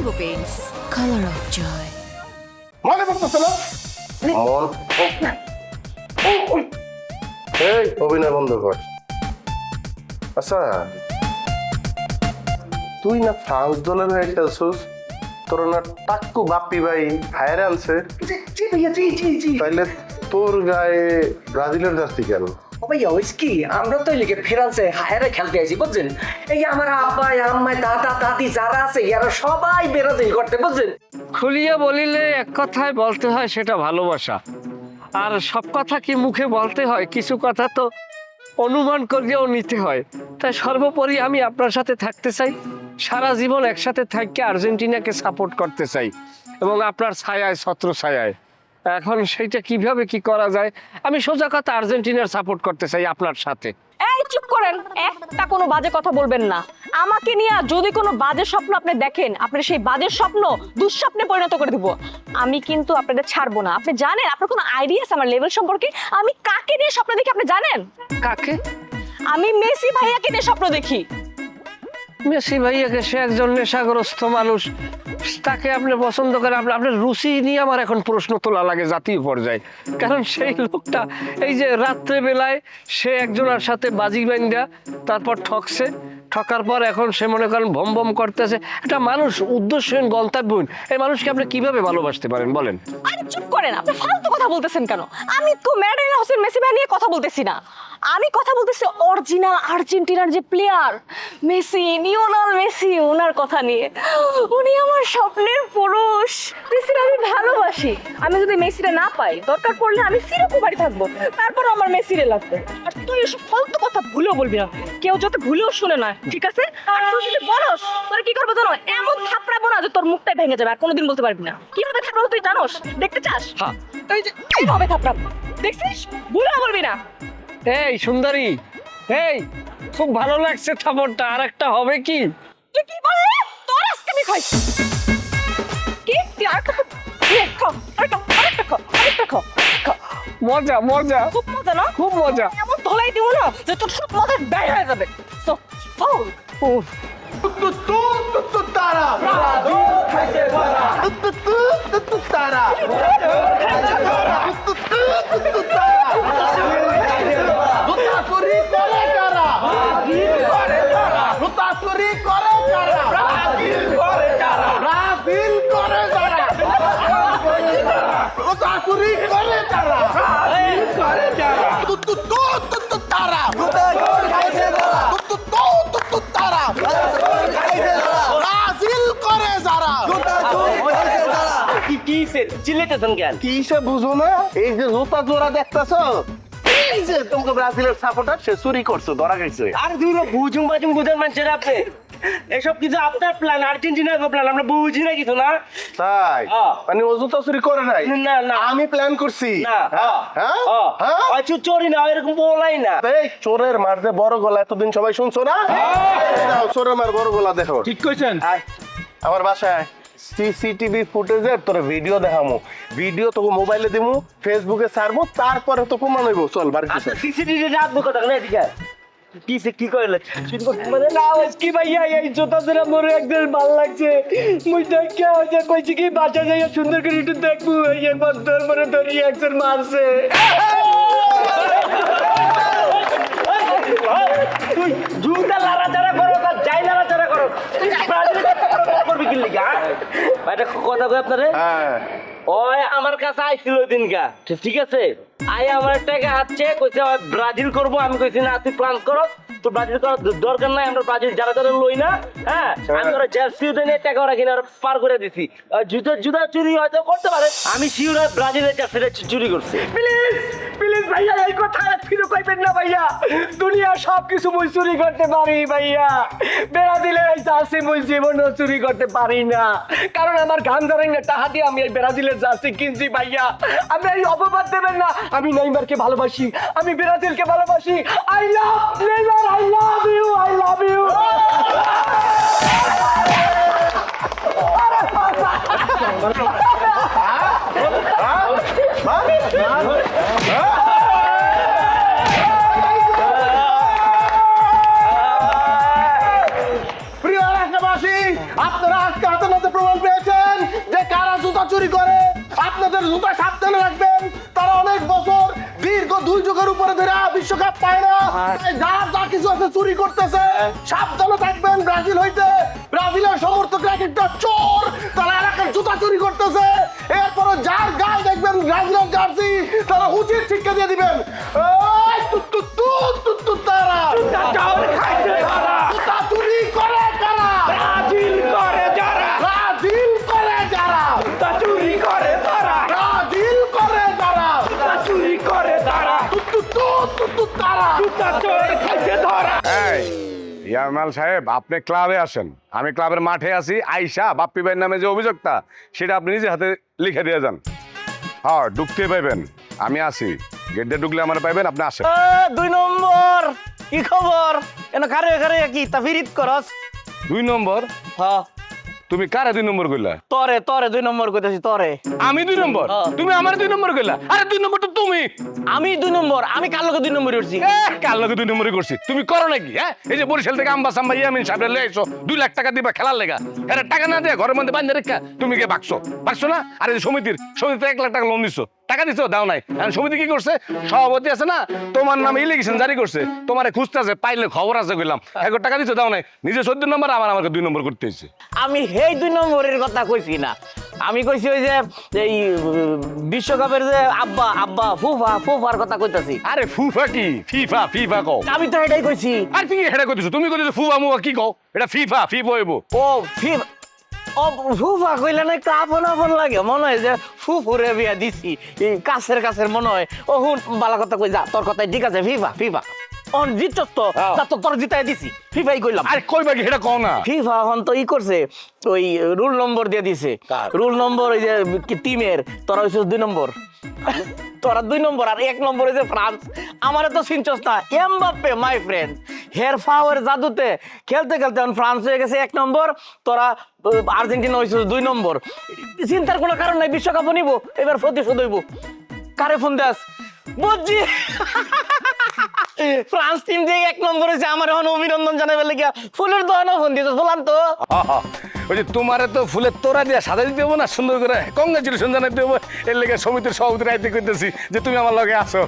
Mango Paints, color of joy. মনে পড়তেছে না? এই অভিনয় বন্ধ কর। আচ্ছা তুই না ফ্রান্স দলের হয়ে খেলছিস, তোর না টাক্কু বাপ্পি ভাই হায়ার আনছে, জি ভাইয়া, জি। তাইলে তোর গায়ে ব্রাজিলের জার্সি কেন? ও ভাইয়া হইছে কি, আমরা তো লিগে ফ্রান্সে হায়ারে খেলতে আইছি বুঝছেন। এই আমার আব্বা আম্মা দাদা দাদি যারা আছে এরা সবাই ব্রাজিল করতে বুঝছেন। খুলিয়ে বলিলে এক কথায় বলতে হয় সেটা ভালোবাসা, আর সব কথা কি মুখে বলতে হয়? কিছু কথা তো অনুমান করিয়েও নিতে হয়। তাই সর্বোপরি আমি আপনার সাথে থাকতে চাই, সারা জীবন একসাথে থাকতে আর্জেন্টিনাকে সাপোর্ট করতে চাই এবং আপনার ছায়ায় ছত্র ছায়ায়। এখন সেইটা কিভাবে কি করা যায়? আমি সোজা কথা আর্জেন্টিনার সাপোর্ট করতে চাই আপনার সাথে। এই চুপ করেন, একটা কোনো বাজে কথা বলবেন না। আমাকে নিয়ে যদি কোনো বাজে স্বপ্ন আপনি দেখেন, আপনি সেই বাজে স্বপ্ন দুঃস্বপ্নে পরিণত করে দিব। আমি কিন্তু আপনাদের ছাড়বো না। আপনি জানেন, আপনার কোনো আইডিয়া আছে আমার লেভেল সম্পর্কে? আমি কাকে নিয়ে স্বপ্ন দেখি আপনি জানেন? কাকে? আমি মেসি ভাইয়াকে নিয়ে স্বপ্ন দেখি। মেসি ভাইয়াকে? সে একজন নেশাগ্রস্ত মানুষ, তাকে আপনি পছন্দ করেন? আপনার রুচি নিয়ে আমার এখন প্রশ্ন তোলা লাগে জাতীয় পর্যায়ে। কারণ সেই লোকটা এই যে রাত্রে বেলায় সে একজনের সাথে বাজি বান্ধা তারপর ঠকছে, ঠকার পর এখন সে মনে করেন ভম ভম করতেছে। একটা মানুষ উদ্দেশ্যহীন গন্তব্যহীন, এই মানুষকে আপনি কিভাবে ভালোবাসতে পারেন বলেন? আরে চুপ করেন, আপনি ফালতু কথা বলতেছেন কেন? আমি তো ম্যারাডোনা হোসেন মেসি ভাই নিয়ে কথা বলতেছি না। আমি কথা বলতেছি অরিজিনাল আর্জেন্টিনার যে প্লেয়ার মেসি, লিওনেল মেসি, ওনার কথা নিয়ে। উনি আমার স্বপ্নের পুরুষ। মেসির আমি ভালোবাসি। আমি যদি মেসিরে না পাই, দরকার পড়লে আমি চিরকুমারী থাকবো, তারপর আমার মেসিরে লাগবে। আর তুই এসব ফালতু কথা ভুলেও বলবি না, কেউ যাতে ভুলেও শুনে না, ঠিক আছে? আর তুই যদি বলস, তোর কি করবো জানো? এমন থাপড়াবো না যে তোর মুখটাই ভেঙে যাবে, আর কোনোদিন বলতে পারবি না। কিভাবে থাপড়াবো তুই জানোস? দেখতে চাস? হ্যাঁ। এই যে কিভাবে থাপড়াবো দেখছিস? ভুলেও বলবি না। এই সুন্দরী, এই খুব ভালো লাগছে থাপড়টা, আর একটা হবে কি? তুই কি বললি? তোর আজকে আমি খাই। কি? তুই আর একটা খা, আরেকটা খা। মজা মজা, খুব মজা না? খুব মজা। এমন ধলাই দিব না যে তোর সব মজা ব্যয় হয়ে যাবে। So, foul. উফ, তারা তারা কিসে বুঝো না? এই যে জুতা জোড়া দেখতেছো, এই যে তোমাকে ব্রাজিলের সাপোর্টার সে চুরি করছো, ধরা গেছে। আরে তুমি বুঝুম বুঝেন মানুষের আপনি এসব কিছু আপনার প্ল্যান, আর্জেন্টিনার প্ল্যান, আমরা বুঝি না কিছু না। তাই মানে ও জুতা চুরি করে নাই? না না আমি প্ল্যান করছি। না আচ্ছা চোরি না, এরকম বলাই না। এই চোরের মার যে বড় গলা, এতদিন সবাই শুনছো না? দাও, চোরের মার বড় গলা দেখো। ঠিক কইছেন। আয় আমার বাসায় সিসিটিভি ফুটেজের তোর ভিডিও দেখামু, ভিডিও তোকে মোবাইলে দিমু, ফেসবুকে ছাড়বো, তারপরে তো প্রমাণ হইব। চল বাড়ি আচ্ছা সিসিটিভি রাখবো কথা না, ঠিক আছে? কিসে কি করলে মানে না কি ভাইয়া, এই জুতা জোড়া মোর একদম ভাল লাগছে। মুই দেখে যে কইছি কি বাসা যাইয়া সুন্দর করে একটু দেখবো, এই একবার তোর মনে ধরি একজন মারছে। তুই জুতা লাড়াচাড়া করো না, যাই লাড়াচাড়া করো, তুই করবি কি লিগা? ভাইটা কথা কই আপনারে, ওই আমার কাছে আইছিল দিনকা, ঠিক আছে? আই আমার টাকা হাতছে, কইছে ব্রাজিল করবো। আমি কইছি না, তুই প্ল্যান করো, তো ব্রাজিল করার দরকার নাই, আমরা ব্রাজিল যারা যারা লই না। হ্যাঁ আমি ওরা জার্সি নিয়ে টাকা ওরা কিনে ওরা পার করে দিছি। জুতা চুরি হয়তো করতে পারে, আমি শিওর ব্রাজিলের জার্সিটা চুরি করছে। প্লিজ প্লিজ ভাইয়া এই কথা ফিরে কইবেন না ভাইয়া, দুনিয়া সব কিছু মুই চুরি করতে পারি ভাইয়া, ব্রাজিলের এই জার্সি মুই জীবনও চুরি করতে পারি না, কারণ আমার গান ধরেন না টাকা দিয়ে আমি এই ব্রাজিলের জার্সি কিনছি ভাইয়া। আপনি এই অপবাদ দেবেন না, আমি নেইমারকে ভালোবাসি, আমি ব্রাজিলকে ভালোবাসি। I love Neymar, I love you, I love you. প্রিয় রাষ্ট্রবাসী, আপনারা আজকে হাতে নাতে প্রমাণ জুতা সাবধানে রাখবেন, তারা অনেক বছর দীর্ঘ 2 যুগের উপরে ধরে বিশ্বকাপ পায় না, যা কিছু আছে চুরি করতেছে, সাবধানে থাকবেন। ব্রাজিল হইতে ব্রাজিলের সমর্থকরা একটা চোর, তারা এলাকার জুতা চুরি করতেছে। এরপরে যার গায়ে দেখবেন ব্রাজিলের জার্সি, তারা উচিত শিক্ষা দিয়ে দিবেন। এই তুত তুত তুত তুত তুত তারা জুতা চুরি করে কারা? ব্রাজিল করে যারা, ব্রাজিল করে যারা, জুতা চুরি করে তারা, ব্রাজিল করে যারা, জুতা চুরি করে তারা, তুত তুত তুত তুত তুত তারা, জুতা চোর খাইছে ধরা। এই ইয়ামাল সাহেব, আপনি ক্লাবে আসেন, আমি ক্লাবের মাঠে আছি। আইসা বাপ্পি ভাইয়ের নামে যে অভিযোগটা, সেটা আপনি নিজে হাতে লিখে দিয়ে যান। হ্যাঁ, ঢুকতে পাইবেন, আমি আছি। গেট দিয়ে ঢুকলে আমার পাইবেন, আপনি আসেন। 2 নম্বর কি খবর? এনে কারে কারে কি তাফিরিত করস? 2 নম্বর? হ্যাঁ তুমি কারে 2 নম্বর কইলা? তরে তরে 2 নম্বর কইতাছি তরে। আমি 2 নম্বর? তুমি আমার 2 নম্বর কইলা? আরে 2 নম্বর তো তুমি। আমি 2 নম্বর, আমি কার লগে 2 নম্বর করছি? কার লগে 2 নম্বরই করছি? তুমি করো নাকি? হ্যাঁ, এই যে বরিশাল থেকে আম্বা সাম্বা ইয়ামিন সাহেব লয়ে আইছো, 2 লাখ টাকা দিবা খেলার লেগা। এরা টাকা না দিয়ে ঘরের মধ্যে বান্ধে রেখা তুমি কে বাকছো না? আর এই সমিতিতে 1 লাখ টাকা লোন দিছো, টাকা দিছো দাও নাই। আর সমিতি কি করছে? সভাপতি আছে না, তোমার নামে ইলিগেশন জারি করছে, তোমারে খুঁজতেছে, পাইলে খবর আছে কইলাম। 1 টাকা দিছো দাও নাই, নিজে 14 নম্বর, আমাকে 2 নম্বর করতে হয়েছে। আমি সেই 2 নম্বরের কথা কইছি না, আমি কইছি ওই যে এই বিশ্বকাপের যে আব্বা আব্বা ফুফার কথা কইতাছি। আরে ফুফা কি? ফিফা কও। আমি তো এটাই কইছি। আর তুমি হেডা কইতেছো, তুমি কইতেছো ফুফা মুফা কি কও? এটা ফিফা হইব। ও ফিফা, ও ফুফা কইলে না একটু আপন আপন লাগে, মনে হয় যে ফুফুরে বিয়া দিছি, এই কাছের মনে হয়। ও হুন বালা কথা কই, যা তোর কথাই ঠিক আছে। ফিফা অন জিতছ তো, তা তো তোর জিতাই দিছি, ফিফাই কইলাম। আরে কইবা কি হেডা কও না? ফিফা হন তো ই করছে, ওই রুল নম্বর দিয়ে দিছে। রুল নম্বর ওই যে টিমের, তোরা হইছিস 2 নম্বর, তোরা 2 নম্বর, আর 1 নম্বর হইছে ফ্রান্স। আমারে তো চিনছস না, এমবাপ্পে মাই ফ্রেন্ড, হের ফাওয়ার জাদুতে খেলতে খেলতে ফ্রান্স হয়ে গেছে 1 নম্বর, তোরা আর্জেন্টিনা হইছিস 2 নম্বর। চিন্তার কোনো কারণ নাই, বিশ্বকাপ নিব এবার, প্রতিশোধ হইব। কারে ফোন দাস? বুঝছি ফ্রান্স টিম যে 1 নম্বর হয়েছে, আমার এখন অভিনন্দন জানাবে লেগে ফুলের দোকানও ফোন দিয়েছে, বললাম তো। ওই যে তোমারে তো ফুলের তোরা দিয়া সাজাই দিতে হবো না, সুন্দর করে কংগ্রেচুলেশন জানাইতে হবো। এর লেগে সমিতির সভাপতি রাইতে কইতেছি যে তুমি আমার লগে আসো।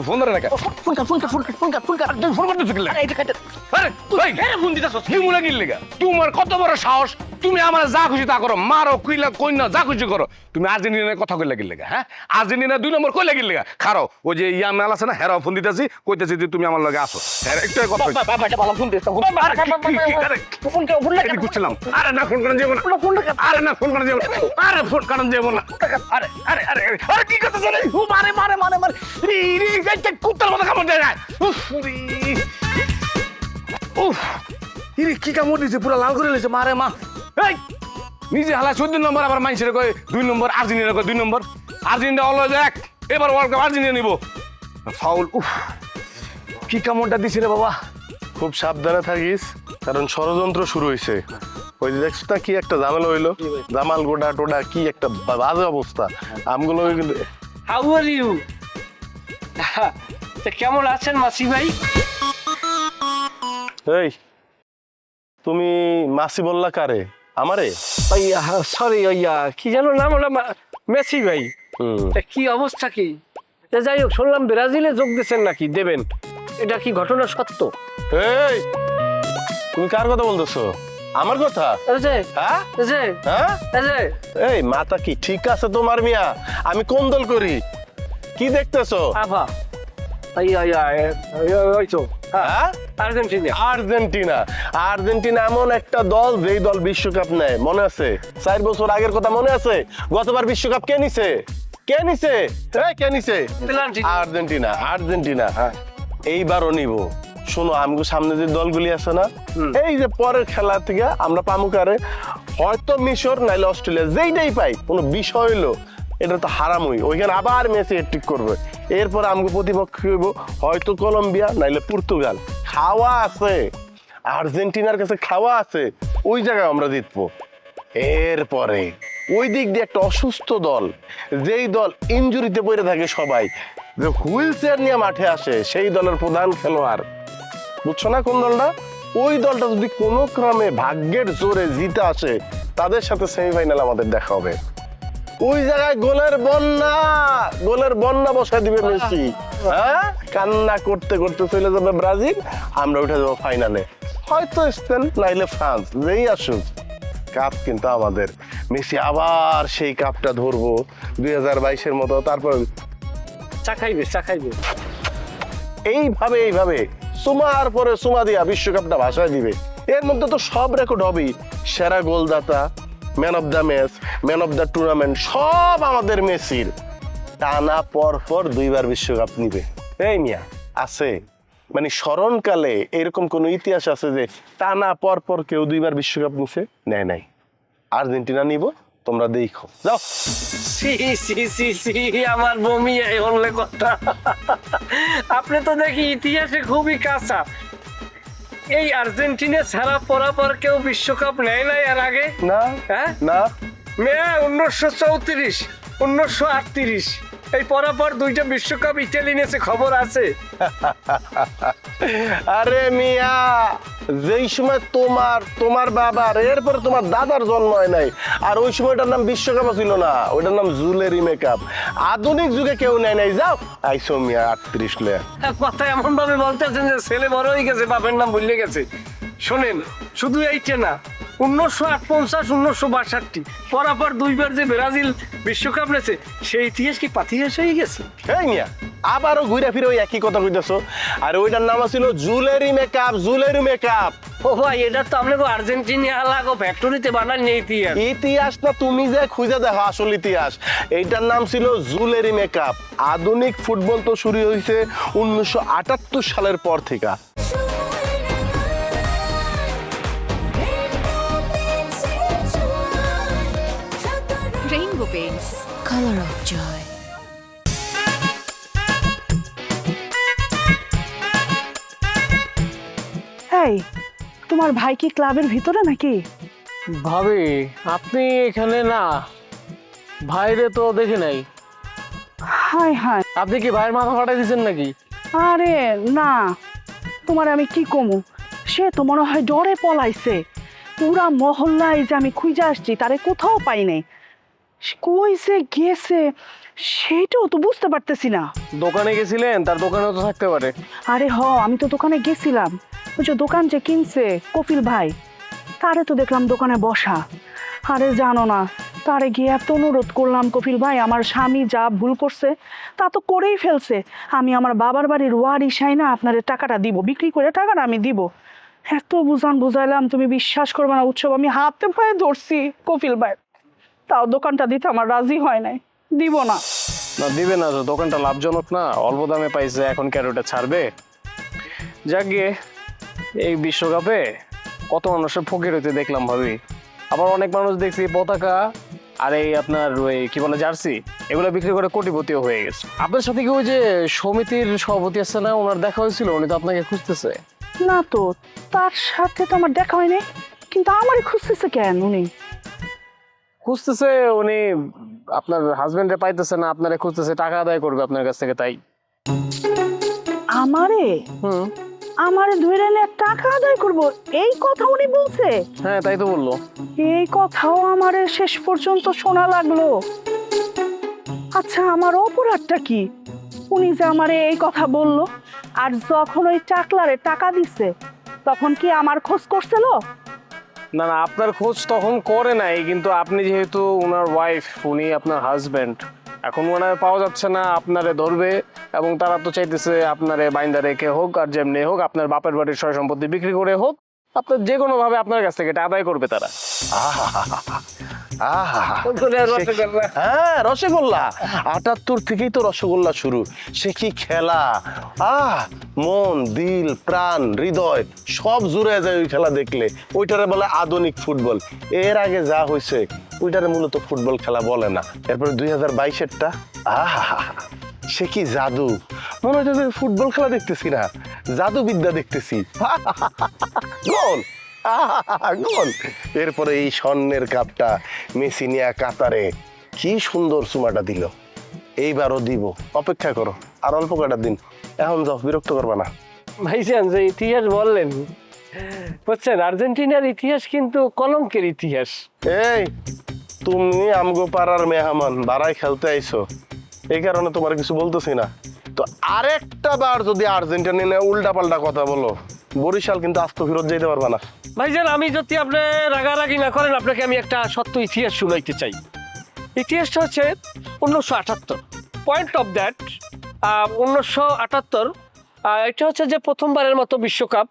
ফোন ধরে রাখা, ফোন করতেছো কি লেগে? আরে ভাই ফোন দিতেছো কি মুলা কি লেগে? তোমার কত বড় সাহস, তুমি আমার যা খুশি তা করো, মারো কইলা কইনা যা খুশি করো। তুমি আর্জেন্টিনার কথা কইলা কি লেগে? হ্যাঁ, আর্জেন্টিনা 2 নম্বর কইলা কি লেগে? খারো, ওই যে ইয়ামাল আছে না, হেরাও ফোন দিতেছি, কইতেছি যে তুমি আমার লগে আসো। একটু কথা বুঝছিলাম। আরে না ফোন করেন যাবো না, আরে না ফোন করেন যাবো না, আরে ফোন করেন যাবো না, আরে আরে আরে আরে কি কথা চলে? মারে মারে মারে মারে কুত্তার মতো কামড় দেয় না। কি কামড় দিছে, পুরো লাল করে লেছে। মারে মা, এই নিজে হালা 14 নম্বর, আবার মানুষের কয় 2 নম্বর, আর্জেন্টিনা কয় 2 নম্বর। আর্জেন্টিনা অলওয়েজ 1, এবার ওয়ার্ল্ড কাপ আর্জেন্টিনা নিব। ফাউল। কি কামড়টা দিছে রে বাবা। খুব সাবধানে থাকিস, কারণ ষড়যন্ত্র শুরু হয়েছে। ওই যে দেখছো না কি একটা ঝামেলা হইলো, জামাল গোডা টোডা কি একটা বাজে অবস্থা। আমগুলো কিন্তু হাউ আর ইউ? কেমন আছেন মাসি ভাই? এই তুমি মাসি বললা কারে? আমারে? সরি, কি জানো নাম, ওটা মেসি ভাই। তা কি অবস্থা কি? যাই হোক, শুনলাম ব্রাজিলে যোগ দিচ্ছেন নাকি, দেবেন, এটা কি ঘটনা সত্য? এই তুমি কার কথা বলতেছো? আমার কথা? এই মাথা কি ঠিক আছে তোমার মিয়া? আমি কোন দল করি? কি দেখতেছো? আর্জেন্টিনা এমন একটা দল, যেই দল বিশ্বকাপ নেয়, মনে আছে? 4 বছর আগের কথা মনে আছে? গতবার বিশ্বকাপ কে নিছে? আর্জেন্টিনা। এইবারও নিব। শোনো, আমগো সামনে যে দলগুলি আছে না, এই যে পরের খেলা থেকে আমরা পামুকারে হয়তো মিশর নাইলে অস্ট্রেলিয়া, যেইটাই পাই, কোনো বিষয় হইলো এটা তো হারামই। ওইখানে আবার মেসি হ্যাটট্রিক করবে। এরপর আমগো প্রতিপক্ষ হইব হয়তো কলম্বিয়া নাইলে পর্তুগাল। খাওয়া আছে, আর্জেন্টিনার কাছে খাওয়া আছে, ওই জায়গায় আমরা জিতবো। এরপরে ওই দিক দিয়ে একটা অসুস্থ দল, যেই দল ইনজুরিতে পড়ে থাকে সবাই, যে হুইল চেয়ার নিয়ে মাঠে আসে, সেই দলের প্রধান খেলোয়াড়, বুঝছো না কোন দলটা? ওই দলটা যদি কোনো ক্রমে ভাগ্যের জোরে জিতে আসে, তাদের সাথে সেমিফাইনাল আমাদের দেখা হবে। ওই জায়গায় গোলের বন্যা বসায় দিবে মেসি। হ্যাঁ, কান্না করতে করতে চলে যাবে ব্রাজিল, আমরা উঠে যাবো ফাইনালে, হয়তো স্পেন নাইলে ফ্রান্স, যেই আসুক কাপ কিন্তু আমাদের। মেসি আবার সেই কাপটা ধরবো 2022-এর মতো, তারপর চাখাইবে এইভাবে সুমার পরে সুমা দিয়া বিশ্বকাপটা ভাষায় দিবে। এর মধ্যে তো সব রেকর্ড হবেই, সেরা গোলদাতা, man of the match, man of the tournament, সব আমাদের মেসির। টানা পর 2বার বিশ্বকাপ নিবে। এই মিয়া আছে মানে স্মরণকালে এরকম কোন ইতিহাস আছে যে টানা পর কেউ 2বার বিশ্বকাপ নিছে? নেয় নাই। আর্জেন্টিনা নিব, তোমরা দেখো, যাও। আমার বমি হলে কথা। আপনি তো দেখি ইতিহাসে খুবই কাঁচা। এই আর্জেন্টিনা ছাড়া পরাপর কেউ বিশ্বকাপ নেয় নাই এর আগে। না হ্যাঁ না, 1934, 1938 এই পরাপর 2টা বিশ্বকাপ ইতালি নিয়েছে, খবর আছে। আরে মিয়া, যেই সময় তোমার বাবার, এরপরে তোমার দাদার জন্ম হয় নাই, আর ওই সময়টার নাম বিশ্বকাপ ছিল না, ওইটার নাম জুয়েলারি মেকআপ। আধুনিক যুগে কেউ নেয় নাই, যাও। আইসো মিয়া 38 লে। কথা এমন ভাবে বলতেছেন যে ছেলে বড় হয়ে গেছে, বাপের নাম ভুলে গেছে। শোনেন, শুধু এইটা না, 1958, 1962 পরাপর 2বার যে ব্রাজিল বিশ্বকাপ নেছে, সেই ইতিহাস কি পাতিহাস হয়ে গেছে? এই মিয়া, আবারও ঘুরে ফিরে ওই একই কথা কইতেছো। আর ওইটার নাম ছিল জুয়েলারি মেকআপ। ও ভাই, এটা তো আপনাকে আর্জেন্টিনা লাগো ফ্যাক্টরিতে বানান নিয়ে ইতিহাস। ইতিহাস না, তুমি যে খুঁজে দেখো আসল ইতিহাস। এইটার নাম ছিল জুয়েলারি মেকআপ। আধুনিক ফুটবল তো শুরু হয়েছে 1978 সালের পর থেকে। Rainbow Paints, color of joy. এই, তোমার ভাই কি ক্লাবের ভিতরে নাকি? ভাবি, আপনি এখানে না, ভাইরে তো দেখে নাই। হায় হায়, আপনি কি ভাইয়ের মাথা ফাটাই দিচ্ছেন নাকি? আরে না, তোমার আমি কি কমু, সে তো মনে হয় ডরে পলাইছে। পুরা মহল্লায় যে আমি খুঁজে আসছি, তারে কোথাও পাই নাই। কই যে গেছে সেটাও তো বুঝতে পারতেছি না। দোকানে গেছিলেন, তার দোকানেও তো থাকতে পারে। আরে আমি তো দোকানে গেছিলাম, ওই যে দোকান যে কিনছে কপিল ভাই, তারে তো দেখলাম দোকানে বসা। আরে জানো না, তারে গিয়ে এত অনুরোধ করলাম, কপিল ভাই আমার স্বামী যা ভুল করছে তা তো করেই ফেলছে, আমি আমার বাবার বাড়ির ওয়ারিশাই না আপনার টাকাটা দিব, বিক্রি করে টাকাটা আমি দিব। এত বুঝাইলাম, তুমি বিশ্বাস করবে না উৎসব, আমি হাতে পায়ে ধরছি কপিল ভাই, তাও দোকানটা দিতে আমার রাজি হয় নাই, দিব না। না দিবে না তো, দোকানটা লাভজনক না, অল্প দামে পাইছে, এখন ক্যারোটা ছাড়বে। যাক গিয়ে, এই বিশ্বকাপে কত মানুষের ফকির হইতে দেখলাম ভাবি। আবার অনেক মানুষ দেখছি পতাকা আর এই আপনার ওই কি বলে জার্সি, এগুলো বিক্রি করে কোটিপতিও হয়ে গেছে। আপনার সাথে কি ওই যে সমিতির সভাপতি আছে না, ওনার দেখা হয়েছিল? উনি তো আপনাকে খুঁজতেছে। না তো, তার সাথে তো আমার দেখা হয়নি, কিন্তু আমারই খুঁজতেছে কেন? উনি আপনার হাজবেন্ডে পাইতেছে না, আপনারে খুঁজতেছে, টাকা আদায় করবে আপনার কাছ থেকে, তাই। আমারে ধরে নিয়ে টাকা আদায় করবো, এই কথা উনি বলছে? হ্যাঁ, তাই তো বললো। এই কথাও আমারে শেষ পর্যন্ত শোনা লাগলো। আচ্ছা, আমার অপরাধটা কি? উনি যে আমারে এই কথা বললো, আর যখন ওই চাকলারে টাকা দিচ্ছে তখন কি আমার খোঁজ করছিল? না না, আপনার খোঁজ তখন করে নাই, কিন্তু আপনি যেহেতু ওনার ওয়াইফ, উনি আপনার হাজবেন্ড, এখন ওনার পাওয়া যাচ্ছে না, আপনারে ধরবে, এবং তারা তো চাইতেছে আপনারে বাইন্দা রেখে হোক আর যেমনি হোক, আপনার বাপের বাড়ির সয় সম্পত্তি বিক্রি করে হোক, আপনার যে কোনো ভাবে আপনার কাছ থেকে এটা আদায় করবে তারা। হ্যাঁ, রসগোল্লা 78 থেকেই তো রসগোল্লা শুরু। সে কি খেলা! মন, দিল, প্রাণ, হৃদয় সব জুড়ে যায় ওই খেলা দেখলে। ওইটারে বলে আধুনিক ফুটবল। এর আগে যা হয়েছে ওইটারে মূলত ফুটবল খেলা বলে না। এরপরে 2022-এরটা, সে কি জাদু! মনে হচ্ছে যে ফুটবল খেলা দেখতেছি না, জাদুবিদ্যা দেখতেছি। গোল গোল! এরপরে এই স্বর্ণের কাপটা মেসি নিয়ে কাতারে কি সুন্দর চুমাটা দিল। এইবারও দিব, অপেক্ষা করো আর অল্প কটা দিন। এখন যাও, বিরক্ত করবা না। ভাইজান যে ইতিহাস বললেন, বুঝছেন, আর্জেন্টিনার ইতিহাস কিন্তু কলঙ্কের ইতিহাস। এই তুমি আমগো পাড়ার মেহমান বাড়াই খেলতে আইছো, এই কারণে তোমার কিছু বলতেছি না। তো আরেকটা বার যদি আর্জেন্টিনা নিয়ে উল্টা পাল্টা কথা বলো, বরিশাল কিন্তু আস্ত ফেরত যেতে পারবে না। ভাইজান, আমি যদি আপনি রাগারাগি না করেন, আপনাকে আমি একটা সত্য ইতিহাস শুনাইতে চাই। ইতিহাসটা হচ্ছে 1978। পয়েন্ট অফ দ্যাট 1978 এটা হচ্ছে যে প্রথমবারের মতো বিশ্বকাপ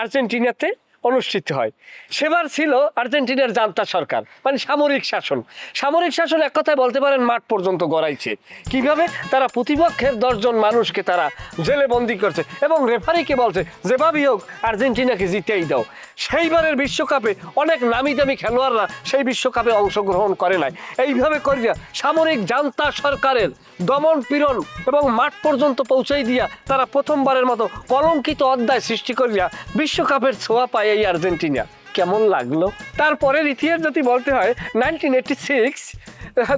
আর্জেন্টিনাতে অনুষ্ঠিত হয়। সেবার ছিল আর্জেন্টিনার জান্তা সরকার, মানে সামরিক শাসন। সামরিক শাসন এক কথায় বলতে পারেন মাঠ পর্যন্ত গড়াইছে। কিভাবে? তারা প্রতিপক্ষের 10 জন মানুষকে তারা জেলে বন্দি করছে এবং রেফারিকে বলছে যেভাবেই হোক আর্জেন্টিনাকে জিতেই দাও। সেইবারের বিশ্বকাপে অনেক নামি দামি খেলোয়াড়রা সেই বিশ্বকাপে অংশগ্রহণ করে নাই। এইভাবে করিয়া সামরিক জান্তা সরকারের দমন পীড়ন এবং মাঠ পর্যন্ত পৌঁছাই দিয়া তারা প্রথমবারের মতো কলঙ্কিত অধ্যায় সৃষ্টি করিয়া বিশ্বকাপের ছোঁয়া পায় এই আর্জেন্টিনা। কেমন লাগলো? তারপরের ইতিহাস যদি বলতে হয় 1986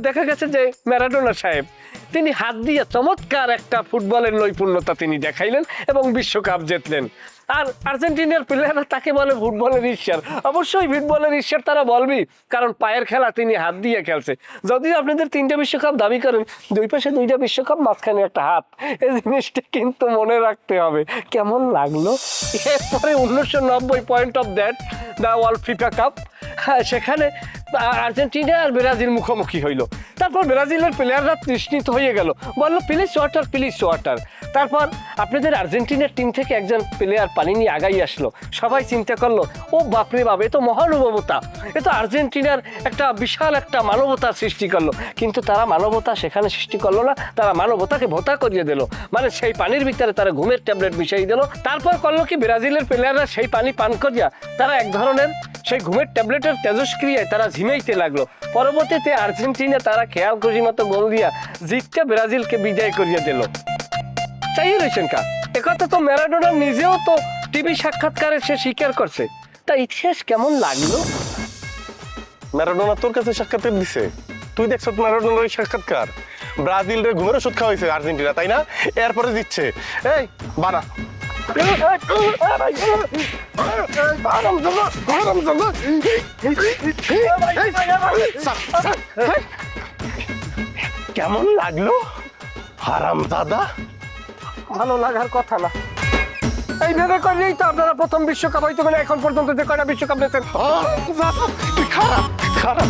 দেখা গেছে যে ম্যারাডোনা সাহেব তিনি হাত দিয়ে চমৎকার একটা ফুটবলের নৈপুণ্যতা তিনি দেখাইলেন এবং বিশ্বকাপ জিতলেন। আর আর্জেন্টিনার প্লেয়াররা তাকে বলে ফুটবলের ঈশ্বর। অবশ্যই ফুটবলের ঈশ্বর তারা বলবি, কারণ পায়ের খেলা তিনি হাত দিয়ে খেলছে। যদিও আপনাদের 3টে বিশ্বকাপ দাবি করেন, 2 পাশে 2টা বিশ্বকাপ, মাঝখানে একটা হাত, এই জিনিসটা কিন্তু মনে রাখতে হবে। কেমন লাগলো? এরপরে 1990 point of that the world FIFA cup, সেখানে আর্জেন্টিনা আর ব্রাজিল মুখোমুখি হইল। তারপর ব্রাজিলের প্লেয়াররা তৃষ্ণিত হয়ে গেল, বললো প্লিজ ওয়াটার, প্লিজ ওয়াটার। তারপর আপনাদের আর্জেন্টিনার টিম থেকে একজন প্লেয়ার পানি নিয়ে আগাই আসলো। সবাই চিন্তা করলো, ও বাপরে বাপ, এ তো মহানুভবতা, এ তো আর্জেন্টিনার একটা বিশাল একটা মানবতার সৃষ্টি করলো। কিন্তু তারা মানবতা সেখানে সৃষ্টি করলো না, তারা মানবতাকে ভোতা করিয়ে দিল। মানে সেই পানির ভিতরে তারা ঘুমের ট্যাবলেট মিশিয়ে দিল। তারপর করলো কি, ব্রাজিলের প্লেয়াররা সেই পানি পান করিয়া তারা এক ধরনের সেই ঘুমের ট্যাবলেটের তেজস্ক্রিয়ায় তারা ঝিমাইতে লাগলো। পরবর্তীতে আর্জেন্টিনা তারা খেয়াল খুশি মতো গোল দিয়া জিততে ব্রাজিলকে বিদায় করিয়ে দিল। চাই রয়েছেন কা, একথা তো ম্যারাডোনা নিজেও তো টিভি সাক্ষাৎকারে সে স্বীকার করছে। তা ইতিহাস কেমন লাগলো? ম্যারাডোনা তোর কাছে সাক্ষাৎকার দিছে? তুই দেখছ ম্যারাডোনার ওই সাক্ষাৎকার? ব্রাজিল রে ঘুমের ওষুধ খাওয়াইছে আর্জেন্টিনা, তাই না? এরপরে দিচ্ছে এই বানা কেমন লাগলো হারাম দাদা? ভালো লাগার কথা না। এইভাবে করলেই তো আপনারা প্রথম বিশ্বকাপ হয়তো মানে এখন পর্যন্ত যে কয়টা বিশ্বকাপ নিয়েছেন। খারাপ খারাপ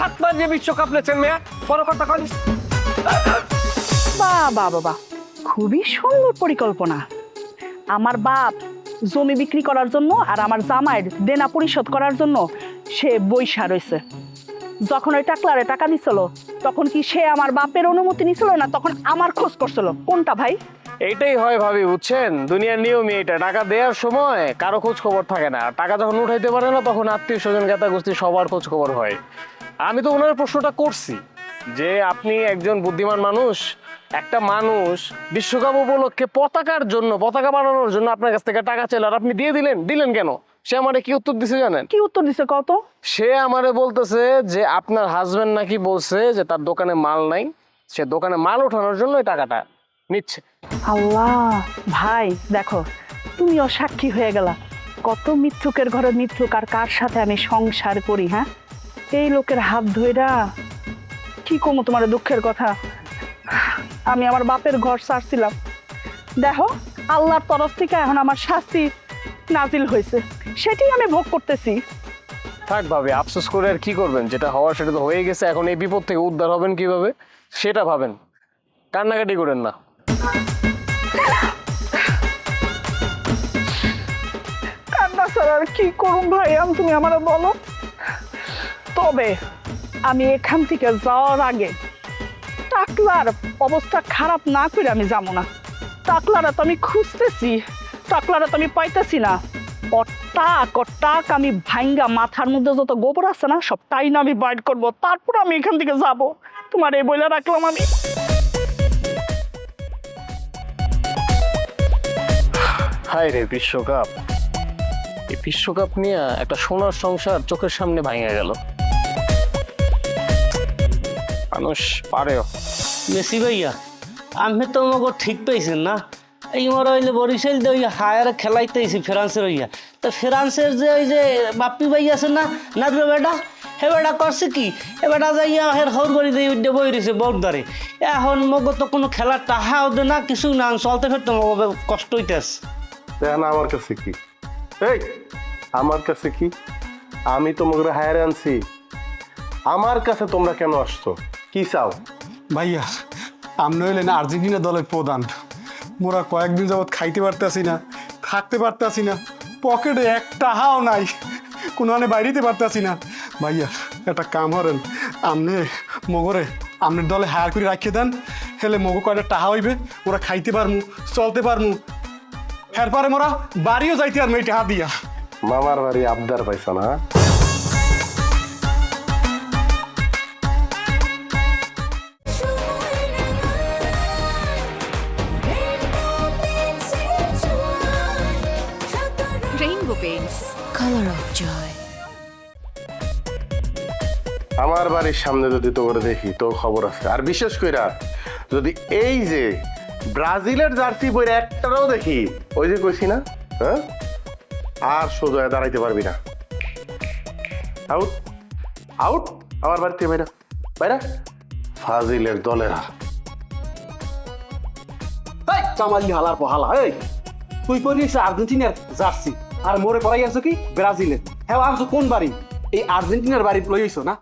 হাত মারিয়ে বিশ্বকাপ নিয়েছেন মেয়া, বড় কথা করিস। বাবা বাবা, খুবই সুন্দর পরিকল্পনা। আমার বাপ জমি বিক্রি করার জন্য আর আমার জামাইয়ের দেনা পরিশোধ করার জন্য সে বৈশা রয়েছে। যখন ওই টাকলারে টাকা দিছিল তখন কি সে আমার বাপের অনুমতি নিছিল না তখন আমার খোঁজ করছিল? কোনটা ভাই? এইটাই হয় ভাবি, বুঝছেন? দুনিয়ার নিয়মই এটা। টাকা দেওয়ার সময় কারো খোঁজ খবর থাকে না, টাকা যখন উঠাইতে পারে না তখন আত্মীয় স্বজন জ্ঞাতা গোষ্ঠী সবার খোঁজ খবর হয়। আমি তো ওনার প্রশ্নটা করছি যে আপনি একজন বুদ্ধিমান মানুষ, একটা মানুষ বিশ্বকাপ উপলক্ষে পতাকার জন্য, পতাকা বানানোর জন্য আপনার কাছ থেকে টাকা চাইল আর আপনি দিয়ে দিলেন কেন? সে আমারে কি উত্তর দিছে জানেন? কি উত্তর দিছে কত? সে আমারে বলতেছে যে আপনার হাজবেন্ড নাকি বলছে যে তার দোকানে মাল নাই, সে দোকানে মাল ওঠানোর জন্য এই টাকাটা নিচ্ছে। আল্লাহ ভাই, দেখো তুমিও সাক্ষী হয়ে গেলা। কত মিথ্যুকের ঘরে মিথ্যুক, আর কার সাথে আমি সংসার করি। হ্যাঁ, এই লোকের হাত ধইরা কি কমো তোমার দুঃখের কথা। আমি আমার বাপের ঘর ছাড়ছিলাম, দেখো আল্লাহর তরফ থেকে এখন আমার শাস্তি নাজিল হয়েছে, সেটাই আমি ভোগ করতেছি। থাক ভাবে, আফসোস করে আর কি করবেন? যেটা হওয়ার সেটা তো হয়ে গেছে। এখন এই বিপদ থেকে উদ্ধার হবেন কিভাবে সেটা ভাবেন, কান্নাকাটি করেন না। কান্না ছাড়া আর কি করুন ভাই, তুমি আমার বলো। তবে আমি এখান থেকে যাওয়ার আগে টাকলার অবস্থা খারাপ না করে আমি যাবো না। টাকলারা তো আমি খুঁজতেছি, টাকলারা তো আমি পাইতেছি না। টাক আমি ভাঙ্গা মাথার মধ্যে যত গোবর আছে না সব তাই না আমি বাইট করবো, তারপর আমি এখান থেকে যাব। তোমার এই বইলা রাখলাম আমি। হায় রে বিশ্বকাপ, এই বিশ্বকাপ নিয়ে একটা সোনার সংসার চোখের সামনে ভাঙে গেল। মানুষ পারেও। মেসি ভাইয়া, আপনি তো আমাকে ঠিক পাইছেন না? এই মোরা হইলে বরিশাল দিয়ে ওই হায়ার খেলাইতেছি ফ্রান্সের হইয়া তো ফ্রান্সের যে ওই যে বাপ্পি ভাই আছে না নাদরে বেটা হে বেটা করছে কি এ বেটা যাইয়া হের হর করে দিয়ে উঠে বই রয়েছে বকদারে এখন মগো তো কোনো খেলার টাহাও দে না কিছু না চলতে ফেরতে মগো কষ্ট হইতেছে দেখেন আমার কাছে কি এই আমার কাছে কি আমি তোমাকে হায়ারে আনছি আমার কাছে তোমরা কেন আসছো কি চাও ভাইয়া আমরা হইলে না আর্জেন্টিনা দলের প্রধান মোরা কয়েকদিন যাবৎ খাইতে পারতাছি না থাকতে পারতাছি না পকেটে এক টাকাও নাই কোনো আনে বাইরেতে পারতাছি না ভাইয়া একটা কাম হরেন আপনি মগরে আপনার দলে হায়ার করে রাখিয়ে দেন হেলে মগো কয়টা টাকা হইবে ওরা খাইতে পারমু চলতে পারমু এরপরে মোরা বাড়িও যাইতে আর মেয়ে টাকা দিয়া মামার বাড়ি আবদার পাইছ না Rainbow Paints. Color of joy. আমার বাড়ির সামনে যদি তো করে দেখি তো খবর আছে আর বিশেষ কইরা যদি এই যে ব্রাজিলের জার্সি বইরে একটাও দেখি ওই যে কইছি না হ্যাঁ আর সোজা হয়ে দাঁড়াইতে পারবি না আউট আউট আমার বাড়িতে বাইরা বাইরা ফাজিলের দলেরা এই চামালি হালার পহালা এই তুই পরিস আর্জেন্টিনার জার্সি আর মোরে পরাই আছো কি ব্রাজিলের হ্যাঁ আনছো কোন বাড়ি এই আর্জেন্টিনার বাড়ি লইছো না